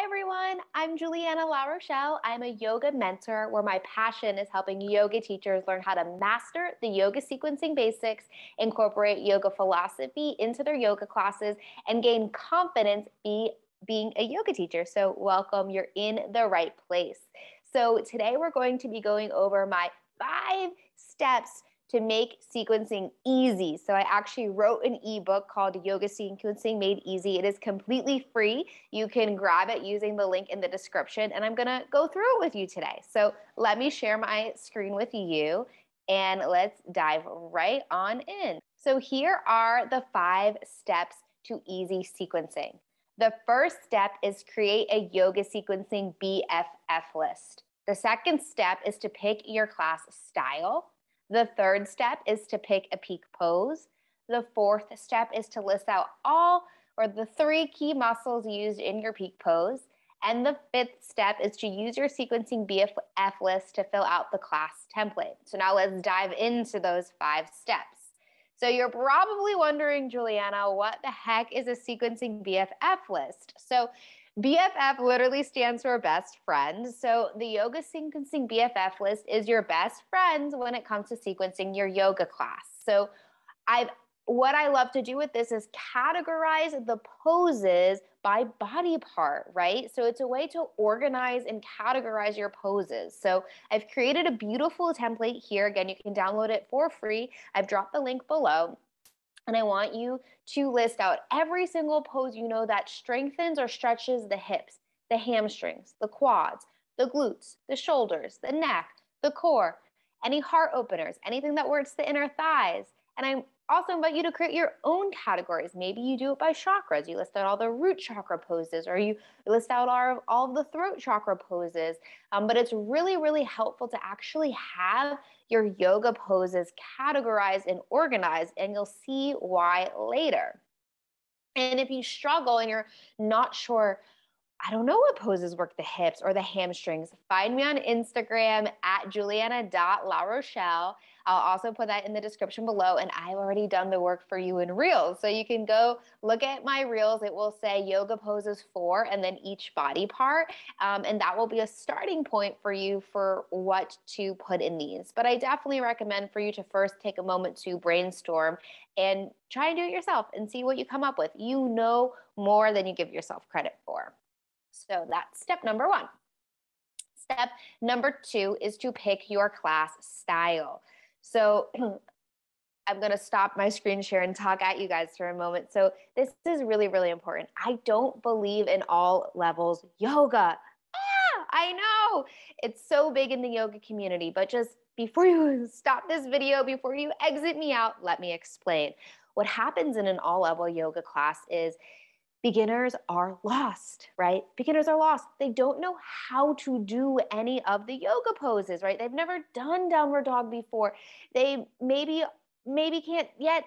Hi, everyone. I'm Juliana La Rochelle. I'm a yoga mentor where my passion is helping yoga teachers learn how to master the yoga sequencing basics, incorporate yoga philosophy into their yoga classes, and gain confidence being a yoga teacher. So, welcome. You're in the right place. So, today we're going to be going over my 5 steps to make sequencing easy. So I actually wrote an ebook called Yoga Sequencing Made Easy. It is completely free. You can grab it using the link in the description, and I'm gonna go through it with you today. So let me share my screen with you, and let's dive right on in. So here are the 5 steps to easy sequencing. The first step is create a yoga sequencing BFF list. The second step is to pick your class style. The third step is to pick a peak pose. The fourth step is to list out all or the 3 key muscles used in your peak pose. And the fifth step is to use your sequencing BFF list to fill out the class template. So now let's dive into those 5 steps. So you're probably wondering, Juliana, what the heck is a sequencing BFF list? So BFF literally stands for best friend. So the yoga sequencing BFF list is your best friends when it comes to sequencing your yoga class. So what I love to do with this is categorize the poses by body part, right? So it's a way to organize and categorize your poses. So I've created a beautiful template here. Again, you can download it for free. I've dropped the link below. And I want you to list out every single pose you know that strengthens or stretches the hips, the hamstrings, the quads, the glutes, the shoulders, the neck, the core, any heart openers, anything that works the inner thighs. And I also invite you to create your own categories. Maybe you do it by chakras. You list out all the root chakra poses, or you list out all of the throat chakra poses. But it's really, really helpful to actually have your yoga poses categorized and organized, and you'll see why later. And if you struggle and you're not sure, I don't know what poses work the hips or the hamstrings, find me on Instagram at juliana.larochelle. I'll also put that in the description below, and I've already done the work for you in Reels. So you can go look at my Reels. It will say yoga poses 4 and then each body part. And that will be a starting point for you for what to put in these. But I definitely recommend for you to first take a moment to brainstorm and try and do it yourself and see what you come up with. You know more than you give yourself credit for. So that's step number 1. Step number 2 is to pick your class style. So I'm going to stop my screen share and talk at you guys for a moment. So this is really, really important. I don't believe in all levels yoga. I know it's so big in the yoga community, but just before you stop this video, before you exit me out, let me explain. What happens in an all level yoga class is beginners are lost, right? Beginners are lost. They don't know how to do any of the yoga poses, right? They've never done downward dog before. They maybe can't yet.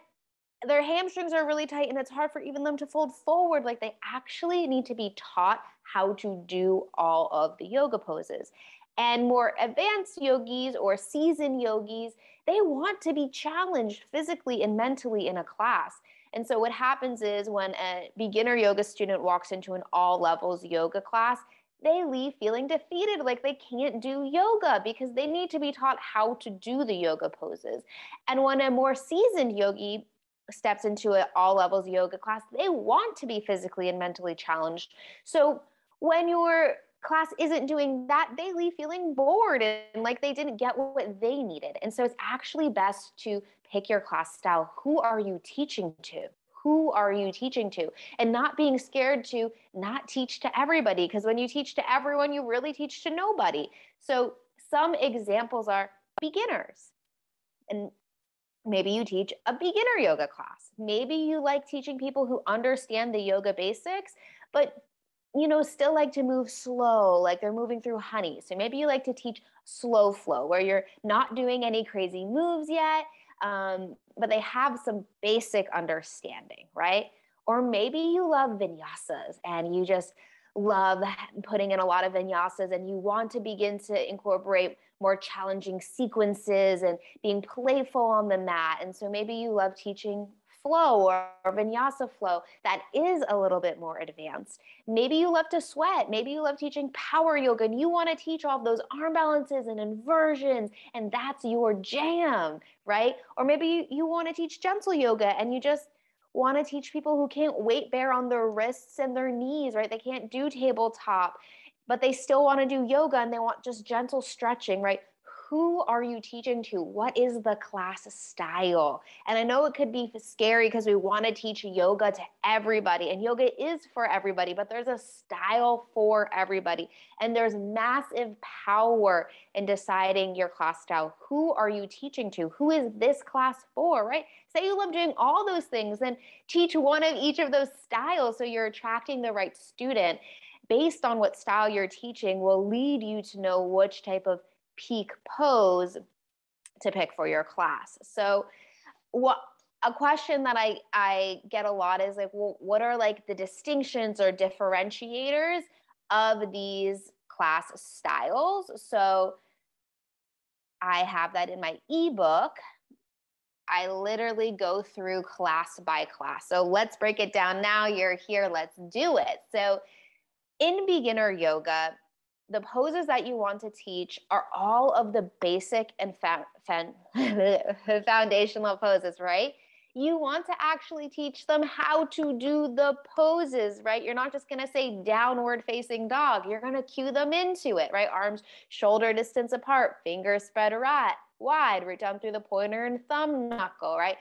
Their hamstrings are really tight and it's hard for even them to fold forward. Like they actually need to be taught how to do all of the yoga poses. And more advanced yogis or seasoned yogis, they want to be challenged physically and mentally in a class. And so what happens is when a beginner yoga student walks into an all levels yoga class, they leave feeling defeated, like they can't do yoga because they need to be taught how to do the yoga poses. And when a more seasoned yogi steps into an all levels yoga class, they want to be physically and mentally challenged. So when your class isn't doing that, they leave feeling bored and like they didn't get what they needed. And so it's actually best to pick your class style. Who are you teaching to? Who are you teaching to? And not being scared to not teach to everybody, because when you teach to everyone, you really teach to nobody. So some examples are beginners. And maybe you teach a beginner yoga class. Maybe you like teaching people who understand the yoga basics, but still like to move slow, like they're moving through honey. So maybe you like to teach slow flow where you're not doing any crazy moves yet, but they have some basic understanding, right? Or maybe you love vinyasas and you just love putting in a lot of vinyasas and you want to begin to incorporate more challenging sequences and being playful on the mat. And so maybe you love teaching flow or vinyasa flow that is a little bit more advanced. Maybe you love to sweat. Maybe you love teaching power yoga and you want to teach all of those arm balances and inversions, and that's your jam, right? Or maybe you want to teach gentle yoga and you just want to teach people who can't weight bear on their wrists and their knees, right? They can't do tabletop, but they still want to do yoga and they want just gentle stretching, right? Who are you teaching to? What is the class style? And I know it could be scary because we want to teach yoga to everybody, and yoga is for everybody, but there's a style for everybody. And there's massive power in deciding your class style. Who are you teaching to? Who is this class for, right? Say you love doing all those things, then teach one of each of those styles so you're attracting the right student. Based on what style you're teaching will lead you to know which type of peak pose to pick for your class. So a question that I get a lot is like, well, what are like the distinctions or differentiators of these class styles? So I have that in my ebook. I literally go through class by class. So let's break it down now. You're here, let's do it. So in beginner yoga, the poses that you want to teach are all of the basic and foundational poses, right? You want to actually teach them how to do the poses, right? You're not just going to say downward facing dog. You're going to cue them into it, right? Arms shoulder distance apart, fingers spread wide, right down through the pointer and thumb knuckle, right?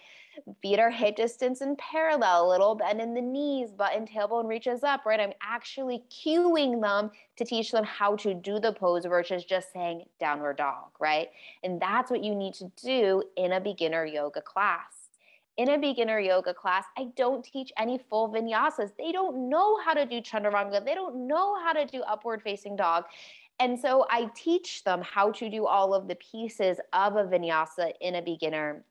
Feet are hip distance and parallel, a little bend in the knees, butt and tailbone reaches up, right? I'm actually cueing them to teach them how to do the pose versus just saying downward dog, right? And that's what you need to do in a beginner yoga class. In a beginner yoga class, I don't teach any full vinyasas. They don't know how to do chaturanga. They don't know how to do upward facing dog. And so I teach them how to do all of the pieces of a vinyasa in a beginner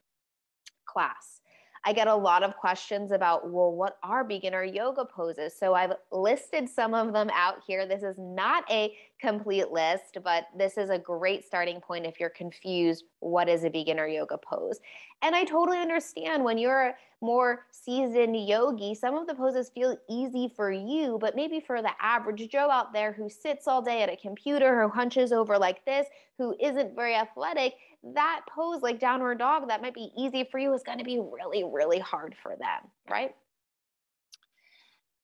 class. I get a lot of questions about, well, what are beginner yoga poses? So I've listed some of them out here. This is not a complete list, but this is a great starting point if you're confused, what is a beginner yoga pose? And I totally understand when you're a more seasoned yogi, some of the poses feel easy for you, but maybe for the average Joe out there who sits all day at a computer, who hunches over like this, who isn't very athletic, that pose like downward dog that might be easy for you is going to be really, really hard for them, right?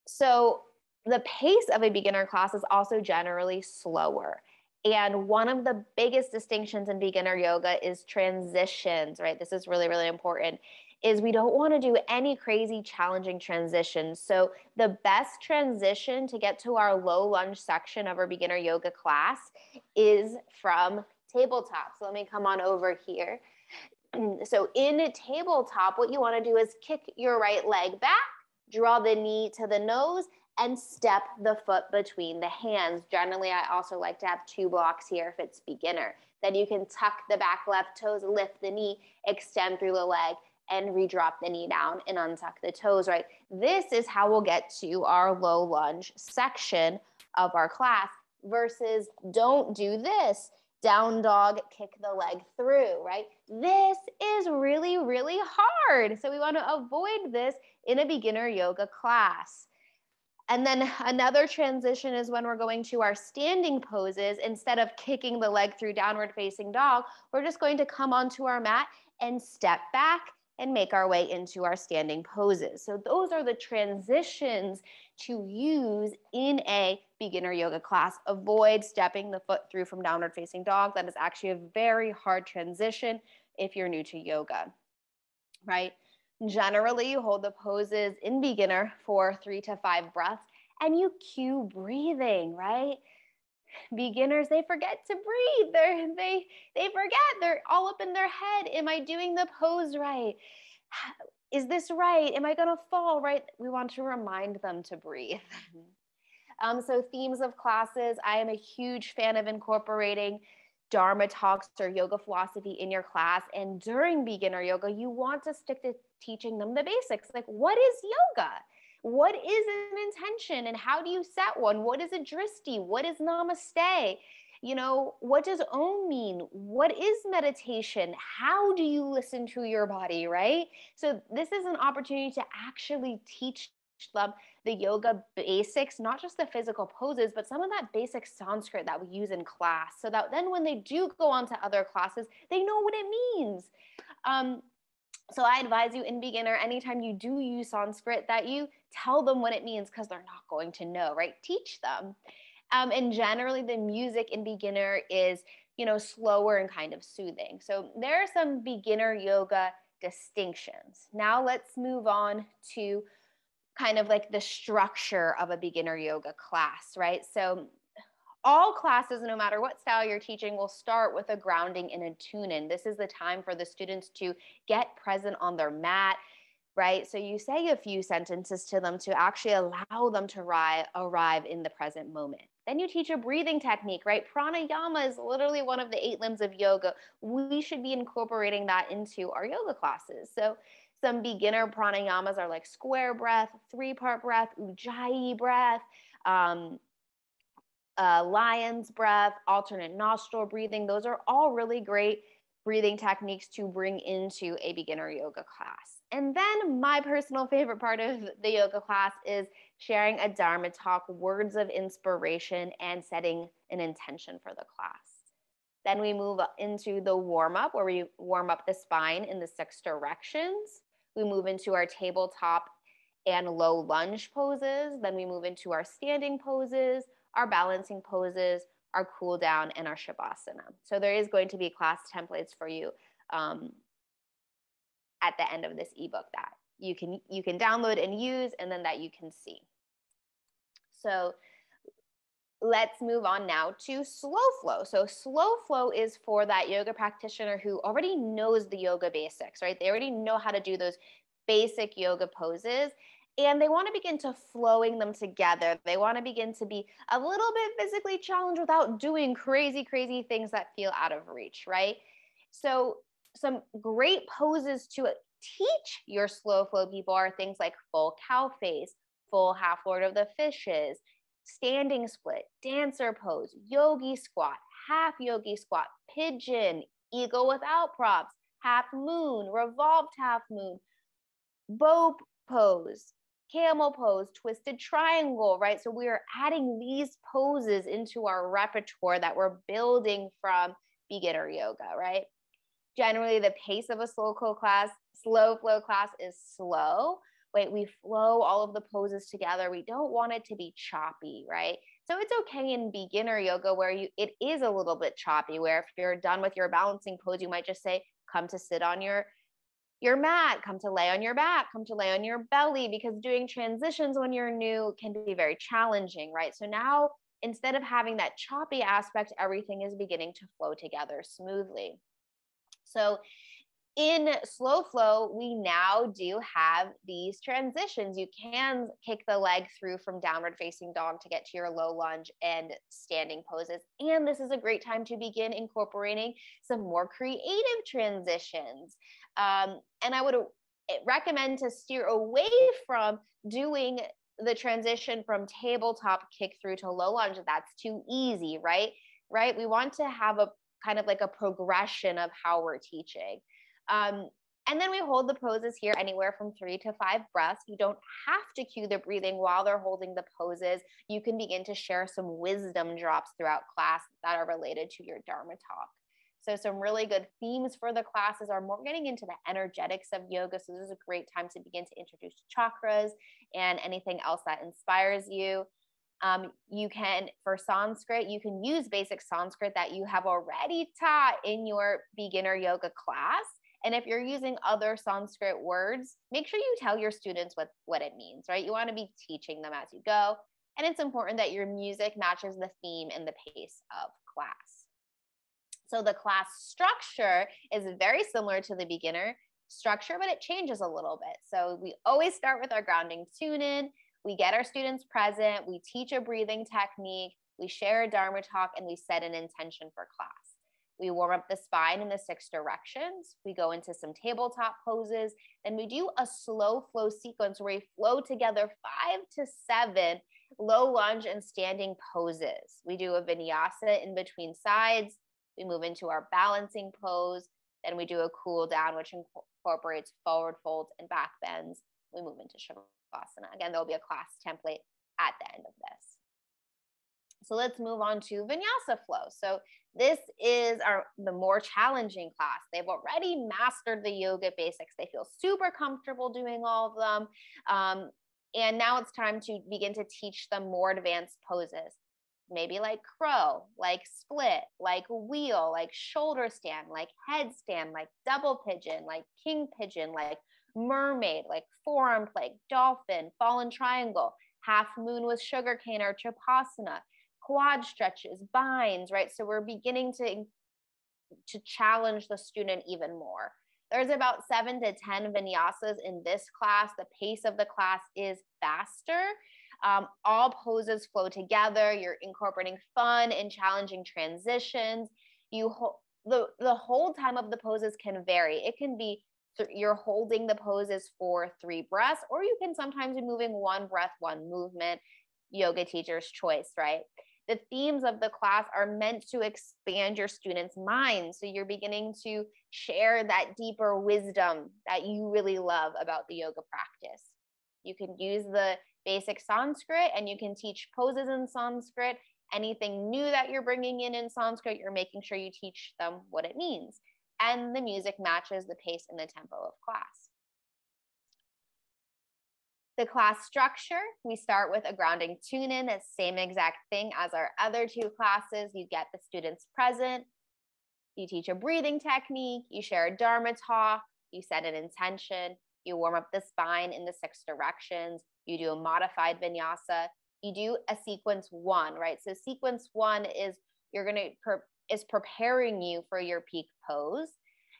So the pace of a beginner class is also generally slower. And one of the biggest distinctions in beginner yoga is transitions, right? This is really, really important, is we don't want to do any crazy challenging transitions. So the best transition to get to our low lunge section of our beginner yoga class is from tabletop. So let me come on over here. So in a tabletop, what you want to do is kick your right leg back, draw the knee to the nose, and step the foot between the hands. Generally, I also like to have 2 blocks here if it's beginner. Then you can tuck the back left toes, lift the knee, extend through the leg, and redrop the knee down and untuck the toes, right? This is how we'll get to our low lunge section of our class versus don't do this. Down dog, kick the leg through, right? This is really, really hard. So we want to avoid this in a beginner yoga class. And then another transition is when we're going to our standing poses. Instead of kicking the leg through downward facing dog, we're just going to come onto our mat and step back and make our way into our standing poses. So those are the transitions to use in a beginner yoga class. Avoid stepping the foot through from downward facing dog. That is actually a very hard transition if you're new to yoga, right? Generally, you hold the poses in beginner for 3 to 5 breaths and you cue breathing, right? Beginners, they forget to breathe. They forget. They're all up in their head. Am I doing the pose right? Is this right? Am I going to fall right? We want to remind them to breathe. So themes of classes, I am a huge fan of incorporating Dharma talks or yoga philosophy in your class. And during beginner yoga, you want to stick to teaching them the basics. Like, what is yoga? What is an intention and how do you set one? What is a drishti? What is namaste? What does Om mean? What is meditation? How do you listen to your body, right? So this is an opportunity to actually teach them the yoga basics, not just the physical poses, but some of that basic Sanskrit that we use in class, so that then when they do go on to other classes, they know what it means. So I advise you in beginner, anytime you do use Sanskrit, that you tell them what it means, because they're not going to know, right? Teach them. And generally the music in beginner is, slower and kind of soothing. So there are some beginner yoga distinctions. Now let's move on to kind of like the structure of a beginner yoga class, right? So all classes, no matter what style you're teaching, will start with a grounding and a tune-in. This is the time for the students to get present on their mat, right? So you say a few sentences to them to actually allow them to arrive in the present moment. Then you teach a breathing technique, right? Pranayama is literally one of the 8 limbs of yoga. We should be incorporating that into our yoga classes. So some beginner pranayamas are like square breath, 3-part breath, ujjayi breath, lion's breath, alternate nostril breathing. Those are all really great breathing techniques to bring into a beginner yoga class. And then my personal favorite part of the yoga class is sharing a Dharma talk, words of inspiration, and setting an intention for the class. Then we move into the warm-up, where we warm up the spine in the 6 directions. We move into our tabletop and low lunge poses. Then we move into our standing poses, our balancing poses, our cool down, and our shavasana. So there is going to be class templates for you at the end of this ebook that you can download and use, and then that you can see. So let's move on now to slow flow. So slow flow is for that yoga practitioner who already knows the yoga basics, right? They already know how to do those basic yoga poses, and they want to begin to flowing them together. They want to begin to be a little bit physically challenged without doing crazy, crazy things that feel out of reach, right? So some great poses to teach your slow flow people are things like full cow face, full half Lord of the Fishes, standing split, dancer pose, yogi squat, half yogi squat, pigeon, eagle without props, half moon, revolved half moon, bow pose, camel pose, twisted triangle, right? So we are adding these poses into our repertoire that we're building from beginner yoga, right? Generally, the pace of a slow flow class is slow. Wait, we flow all of the poses together. We don't want it to be choppy, right? So it's okay in beginner yoga where it is a little bit choppy, where if you're done with your balancing pose, you might just say, come to sit on your mat, come to lay on your back, come to lay on your belly, because doing transitions when you're new can be very challenging, right? So now, instead of having that choppy aspect, everything is beginning to flow together smoothly. So in slow flow, we now do have these transitions. You can kick the leg through from downward facing dog to get to your low lunge and standing poses. And this is a great time to begin incorporating some more creative transitions. And I would recommend to steer away from doing the transition from tabletop kick through to low lunge. That's too easy, right? We want to have a kind of like a progression of how we're teaching. And then we hold the poses here anywhere from 3 to 5 breaths. You don't have to cue the breathing while they're holding the poses. You can begin to share some wisdom drops throughout class that are related to your Dharma talk. So some really good themes for the classes are more getting into the energetics of yoga. So this is a great time to begin to introduce chakras and anything else that inspires you. You can, for Sanskrit, you can use basic Sanskrit that you have already taught in your beginner yoga class. And if you're using other Sanskrit words, make sure you tell your students what it means, right? You want to be teaching them as you go. And it's important that your music matches the theme and the pace of class. So the class structure is very similar to the beginner structure, but it changes a little bit. So we always start with our grounding tune-in. We get our students present. We teach a breathing technique. We share a Dharma talk, and we set an intention for class. We warm up the spine in the 6 directions. We go into some tabletop poses. Then we do a slow flow sequence where we flow together 5 to 7 Low lunge and standing poses. We do a vinyasa in between sides. We move into our balancing pose. Then we do a cool down, which incorporates forward folds and back bends. We move into Shavasana. Again, there'll be a class template at the end of this. So let's move on to Vinyasa flow. So this is the more challenging class. They've already mastered the yoga basics. They feel super comfortable doing all of them. And now it's time to begin to teach them more advanced poses. Maybe like crow, like split, like wheel, like shoulder stand, like headstand, like double pigeon, like king pigeon, like mermaid, like forearm plank, dolphin, fallen triangle, half moon with sugarcane or Triposana, quad stretches, binds, right? So we're beginning to challenge the student even more. There's about 7 to 10 vinyasas in this class. The pace of the class is faster. All poses flow together. You're incorporating fun and challenging transitions. The whole time of the poses can vary. It can be you're holding the poses for 3 breaths, or you can sometimes be moving 1 breath, 1 movement, yoga teacher's choice, right? The themes of the class are meant to expand your students' minds. So you're beginning to share that deeper wisdom that you really love about the yoga practice. You can use the basic Sanskrit and you can teach poses in Sanskrit. Anything new that you're bringing in Sanskrit, you're making sure you teach them what it means. And the music matches the pace and the tempo of class. The class structure, we start with a grounding tune-in, the same exact thing as our other 2 classes. You get the students present, you teach a breathing technique, you share a Dharma talk, you set an intention, you warm up the spine in the 6 directions, you do a modified vinyasa, you do a sequence 1, right? So sequence 1 is is preparing you for your peak pose.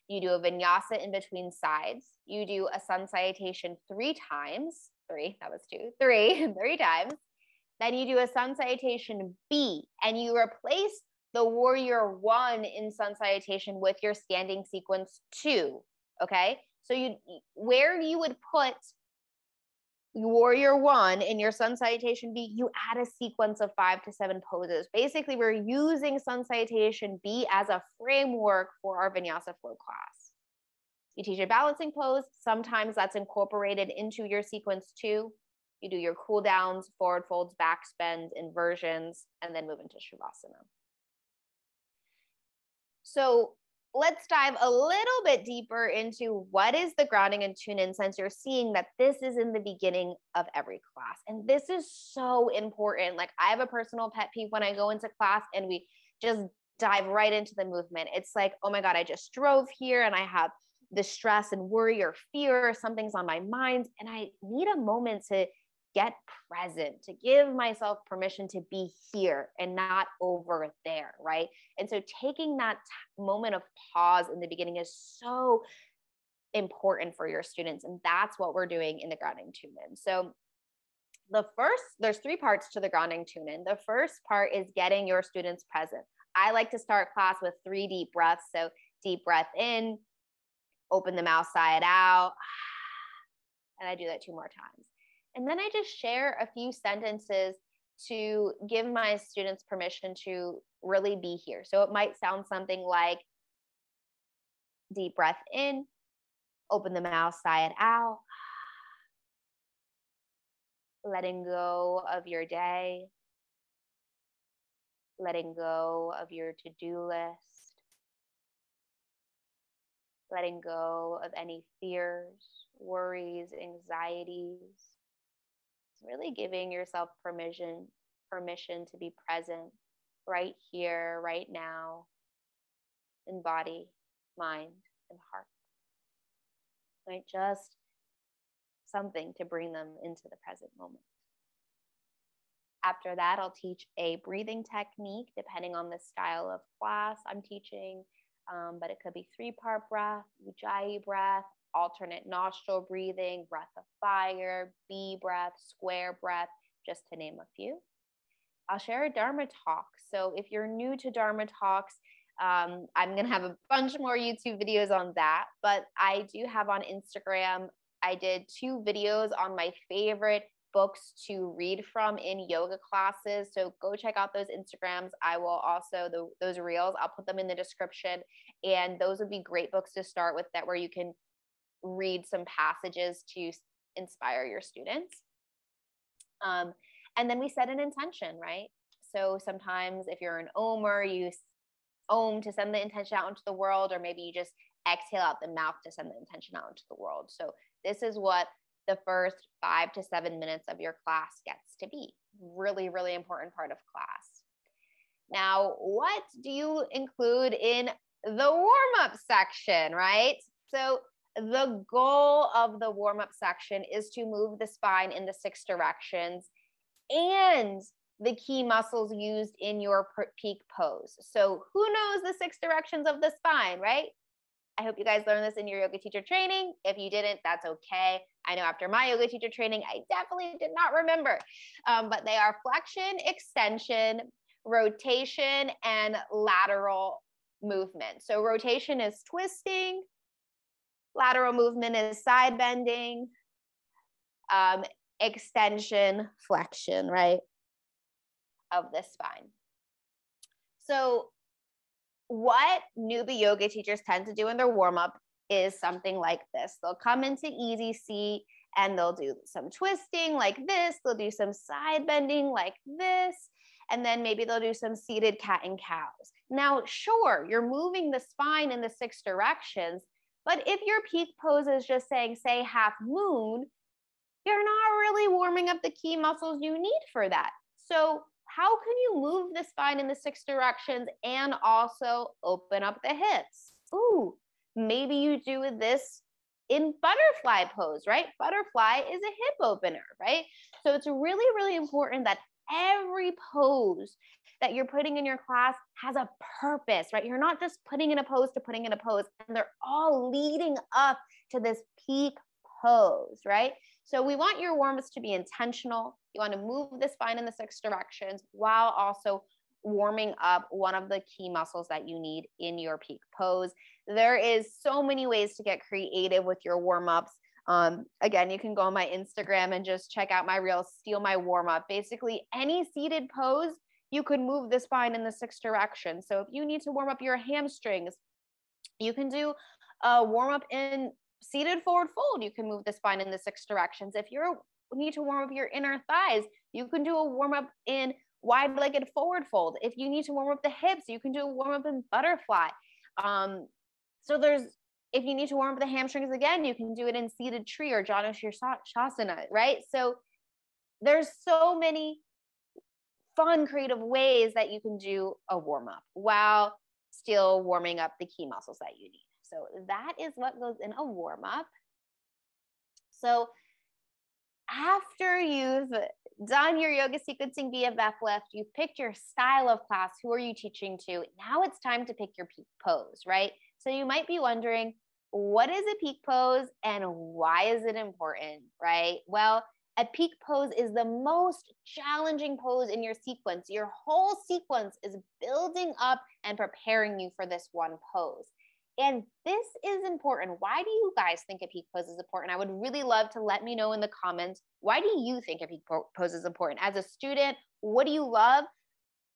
You do a vinyasa in between sides. You do a sun salutation 3 times. 3, that was 2, 3 times. Then you do a sun salutation B, and you replace the warrior 1 in sun salutation with your standing sequence 2. Okay, so where you would put warrior 1 in your sun salutation B, you add a sequence of 5 to 7 poses. Basically, we're using sun salutation B as a framework for our vinyasa flow class. You teach a balancing pose. Sometimes that's incorporated into your sequence 2. You do your cool downs, forward folds, back bends, inversions, and then move into Shavasana. So let's dive a little bit deeper into what is the grounding and tune-in, since you're seeing that this is in the beginning of every class. And this is so important. Like, I have a personal pet peeve when I go into class and we just dive right into the movement. It's like, oh my God, I just drove here and I have the stress and worry or fear, something's on my mind, and I need a moment to get present, to give myself permission to be here and not over there, right? And so taking that moment of pause in the beginning is so important for your students, and that's what we're doing in the grounding tune-in. So there's 3 parts to the grounding tune-in. The first part is getting your students present. I like to start class with 3 deep breaths. So deep breath in, open the mouth side out, and I do that 2 more times. And then I just share a few sentences to give my students permission to really be here. So it might sound something like deep breath in, open the mouth side out, letting go of your day, letting go of your to-do list, letting go of any fears, worries, anxieties, really giving yourself permission to be present right here, right now, in body, mind, and heart. Right? Just something to bring them into the present moment. After that, I'll teach a breathing technique depending on the style of class I'm teaching, but it could be 3-part breath, Ujjayi breath, alternate nostril breathing, breath of fire, bee breath, square breath, just to name a few. I'll share a Dharma talk. So if you're new to Dharma talks, I'm going to have a bunch more YouTube videos on that, but I do have on Instagram, I did 2 videos on my favorite books to read from in yoga classes. So go check out those Instagrams. I will also, those reels, I'll put them in the description. And those would be great books to start with, that where you can read some passages to inspire your students. And then we set an intention, right? So sometimes if you're an omer, you om to send the intention out into the world, or maybe you just exhale out the mouth to send the intention out into the world. So this is what the first 5 to 7 minutes of your class gets to be. Really, really important part of class. Now, what do you include in the warm-up section, right? So the goal of the warm-up section is to move the spine in the 6 directions and the key muscles used in your peak pose. So who knows the 6 directions of the spine, right? I hope you guys learned this in your yoga teacher training. If you didn't, that's okay. I know after my yoga teacher training, I definitely did not remember. But they are flexion, extension, rotation, and lateral movement. So rotation is twisting. Lateral movement is side bending. Extension, flexion, right, of the spine. So what newbie yoga teachers tend to do in their warm-up is something like this. They'll come into easy seat and they'll do some twisting like this. They'll do some side bending like this. And then maybe they'll do some seated cat and cows. Now, sure, you're moving the spine in the 6 directions, but if your peak pose is just saying, say, half moon, you're not really warming up the key muscles you need for that. So how can you move the spine in the 6 directions and also open up the hips? Ooh, maybe you do this in butterfly pose, right? Butterfly is a hip opener, right? So it's really, really important that every pose that you're putting in your class has a purpose, right? You're not just putting in a pose to putting in a pose, and they're all leading up to this peak pose, right? So we want your warm-ups to be intentional. You want to move the spine in the 6 directions while also warming up one of the key muscles that you need in your peak pose. There is so many ways to get creative with your warm-ups. Again, you can go on my Instagram and just check out my reels, steal my warm-up. Basically, any seated pose, you could move the spine in the 6 directions. So if you need to warm up your hamstrings, you can do a warm-up in seated forward fold. You can move the spine in the 6 directions. If you need to warm up your inner thighs, you can do a warm-up in wide-legged forward fold. If you need to warm up the hips, you can do a warm-up in butterfly. If you need to warm up the hamstrings again, you can do it in seated tree or Janu Shirshasana, right? So there's so many fun, creative ways that you can do a warm-up while still warming up the key muscles that you need. So that is what goes in a warm-up. So after you've done your yoga sequencing BFF lift, you've picked your style of class, who are you teaching to? Now it's time to pick your peak pose, right? So you might be wondering, what is a peak pose and why is it important, right? Well, a peak pose is the most challenging pose in your sequence. Your whole sequence is building up and preparing you for this one pose. And this is important. Why do you guys think a peak pose is important? I would really love to let me know in the comments. Why do you think a peak pose is important? As a student, what do you love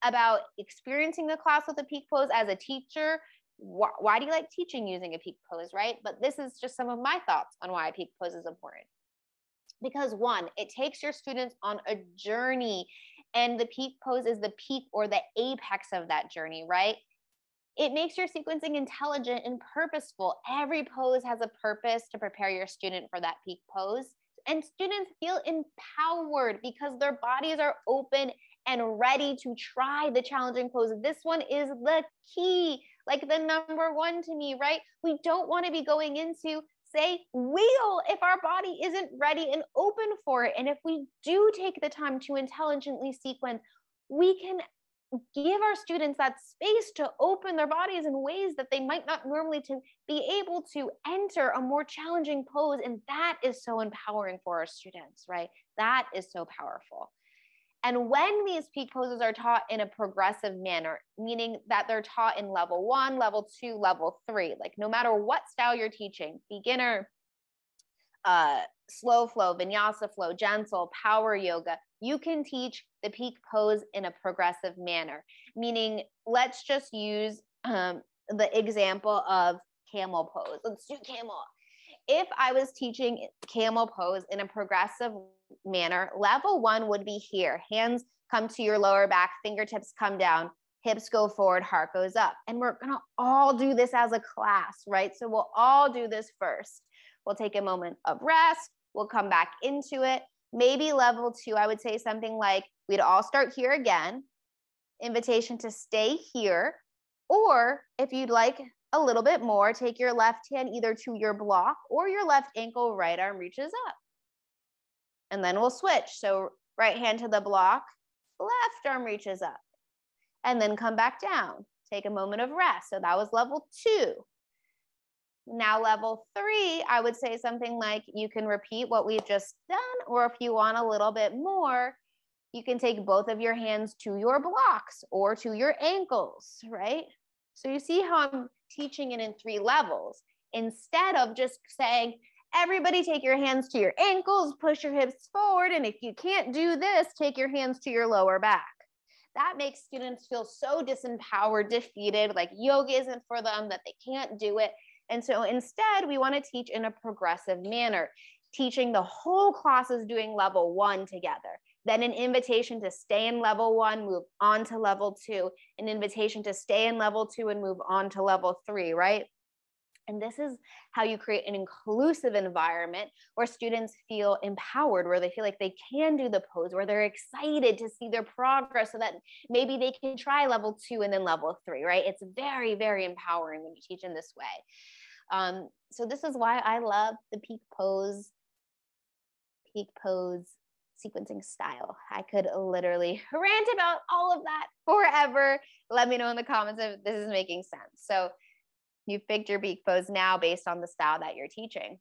about experiencing the class with a peak pose? As a teacher, why do you like teaching using a peak pose, right? But this is just some of my thoughts on why a peak pose is important. Because one, it takes your students on a journey, and the peak pose is the peak or the apex of that journey, right? It makes your sequencing intelligent and purposeful. Every pose has a purpose to prepare your student for that peak pose. And students feel empowered because their bodies are open and ready to try the challenging pose. This one is the key, like the number one to me, right? We don't want to be going into, say, wheel if our body isn't ready and open for it. And if we do take the time to intelligently sequence, we can give our students that space to open their bodies in ways that they might not normally to be able to enter a more challenging pose. And that is so empowering for our students, right? That is so powerful. And when these peak poses are taught in a progressive manner, meaning that they're taught in level 1, level 2, level 3, like no matter what style you're teaching, beginner, slow flow, vinyasa flow, gentle, power yoga. You can teach the peak pose in a progressive manner, meaning let's just use the example of camel pose. Let's do camel. If I was teaching camel pose in a progressive manner, level 1 would be here. Hands come to your lower back, fingertips come down, hips go forward, heart goes up. And we're gonna all do this as a class, right? So we'll all do this first. We'll take a moment of rest. We'll come back into it. Maybe level 2, I would say something like, we'd all start here again, invitation to stay here. Or if you'd like a little bit more, take your left hand either to your block or your left ankle, right arm reaches up. And then we'll switch. So right hand to the block, left arm reaches up. And then come back down. Take a moment of rest. So that was level 2. Now level 3, I would say something like you can repeat what we've just done, or if you want a little bit more, you can take both of your hands to your blocks or to your ankles, right? So you see how I'm teaching it in 3 levels instead of just saying, everybody take your hands to your ankles, push your hips forward, and if you can't do this, take your hands to your lower back. That makes students feel so disempowered, defeated, like yoga isn't for them, that they can't do it. And so instead, we want to teach in a progressive manner, teaching the whole classes doing level 1 together. Then an invitation to stay in level 1, move on to level 2, an invitation to stay in level 2 and move on to level 3, right? And this is how you create an inclusive environment where students feel empowered, where they feel like they can do the pose, where they're excited to see their progress so that maybe they can try level 2 and then level 3, right? It's very, very empowering when you teach in this way. So this is why I love the peak pose sequencing style. I could literally rant about all of that forever. Let me know in the comments if this is making sense. So you've picked your peak pose now based on the style that you're teaching.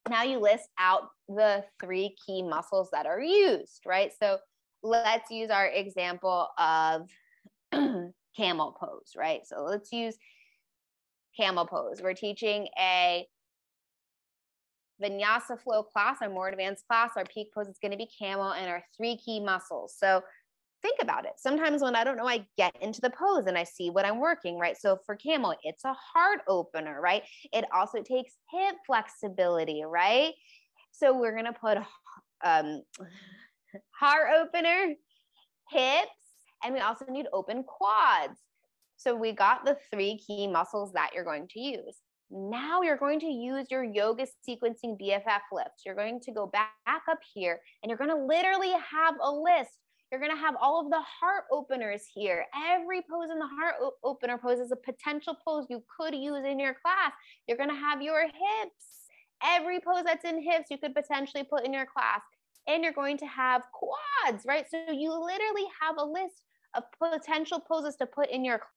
Now you list out the 3 key muscles that are used, right? So let's use our example of camel pose, right? So let's use camel pose. We're teaching a vinyasa flow class, our more advanced class. Our peak pose is going to be camel and our 3 key muscles. So think about it. Sometimes when I don't know, I get into the pose and I see what I'm working, right? So for camel, it's a heart opener, right? It also takes hip flexibility, right? So we're going to put heart opener, hips, and we also need open quads. So we got the 3 key muscles that you're going to use. Now you're going to use your yoga sequencing BFF lifts. You're going to go back up here and you're going to literally have a list. You're going to have all of the heart openers here. Every pose in the heart opener pose is a potential pose you could use in your class. You're going to have your hips. Every pose that's in hips you could potentially put in your class. And you're going to have quads, right? So you literally have a list of potential poses to put in your